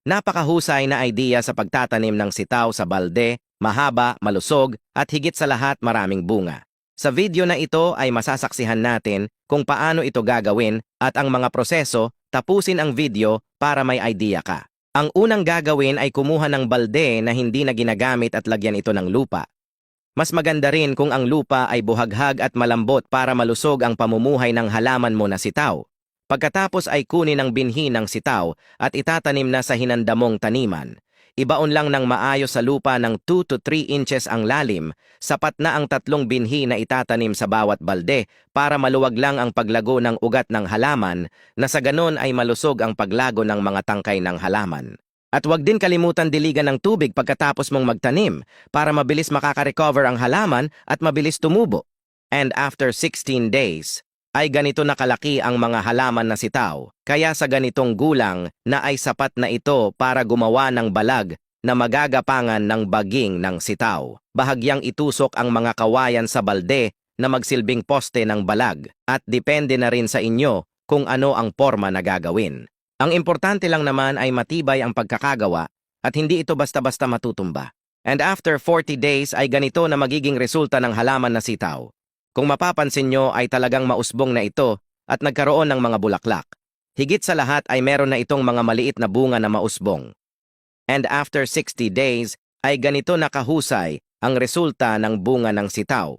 Napakahusay na idea sa pagtatanim ng sitaw sa balde, mahaba, malusog, at higit sa lahat maraming bunga. Sa video na ito ay masasaksihan natin kung paano ito gagawin at ang mga proseso. Tapusin ang video para may idea ka. Ang unang gagawin ay kumuha ng balde na hindi na ginagamit at lagyan ito ng lupa. Mas maganda rin kung ang lupa ay buhaghag at malambot para malusog ang pamumuhay ng halaman mo na sitaw. Pagkatapos ay kunin ang binhi ng sitaw at itatanim na sa hinandamong taniman. Ibaon lang ng maayos sa lupa ng 2 to 3 inches ang lalim, sapat na ang 3 binhi na itatanim sa bawat balde para maluwag lang ang paglago ng ugat ng halaman na sa ganon ay malusog ang paglago ng mga tangkay ng halaman. At huwag din kalimutan diligan ng tubig pagkatapos mong magtanim para mabilis makaka-recover ang halaman at mabilis tumubo. And after 16 days, ay ganito na kalaki ang mga halaman na sitaw, kaya sa ganitong gulang na ay sapat na ito para gumawa ng balag na magagapangan ng baging ng sitaw. Bahagyang itusok ang mga kawayan sa balde na magsilbing poste ng balag at depende na rin sa inyo kung ano ang forma na gagawin. Ang importante lang naman ay matibay ang pagkakagawa at hindi ito basta-basta matutumba. And after 40 days ay ganito na magiging resulta ng halaman na sitaw. Kung mapapansin nyo ay talagang mausbong na ito at nagkaroon ng mga bulaklak. Higit sa lahat ay meron na itong mga maliit na bunga na mausbong. And after 60 days ay ganito na kahusay ang resulta ng bunga ng sitaw.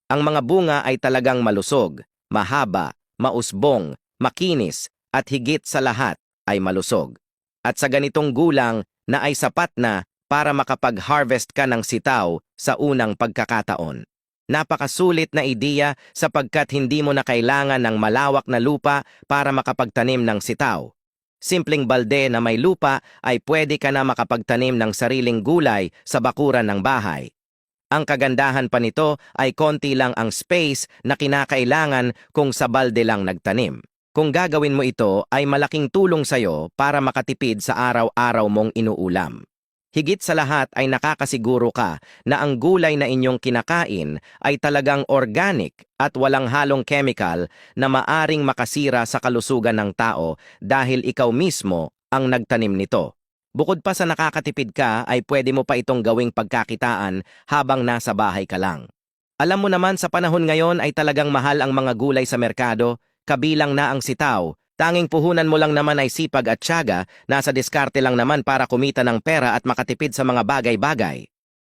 Ang mga bunga ay talagang malusog, mahaba, mausbong, makinis at higit sa lahat ay malusog. At sa ganitong gulang na ay sapat na para makapag-harvest ka ng sitaw sa unang pagkakataon. Napakasulit na ideya sapagkat hindi mo na kailangan ng malawak na lupa para makapagtanim ng sitaw. Simpleng balde na may lupa ay pwede ka na makapagtanim ng sariling gulay sa bakuran ng bahay. Ang kagandahan pa nito ay konti lang ang space na kinakailangan kung sa balde lang nagtanim. Kung gagawin mo ito ay malaking tulong sa'yo para makatipid sa araw-araw mong inuulam. Higit sa lahat ay nakakasiguro ka na ang gulay na inyong kinakain ay talagang organic at walang halong chemical na maaring makasira sa kalusugan ng tao dahil ikaw mismo ang nagtanim nito. Bukod pa sa nakakatipid ka ay pwede mo pa itong gawing pagkakitaan habang nasa bahay ka lang. Alam mo naman sa panahon ngayon ay talagang mahal ang mga gulay sa merkado, kabilang na ang sitaw. Tanging puhunan mo lang naman ay sipag at tiyaga, nasa diskarte lang naman para kumita ng pera at makatipid sa mga bagay-bagay.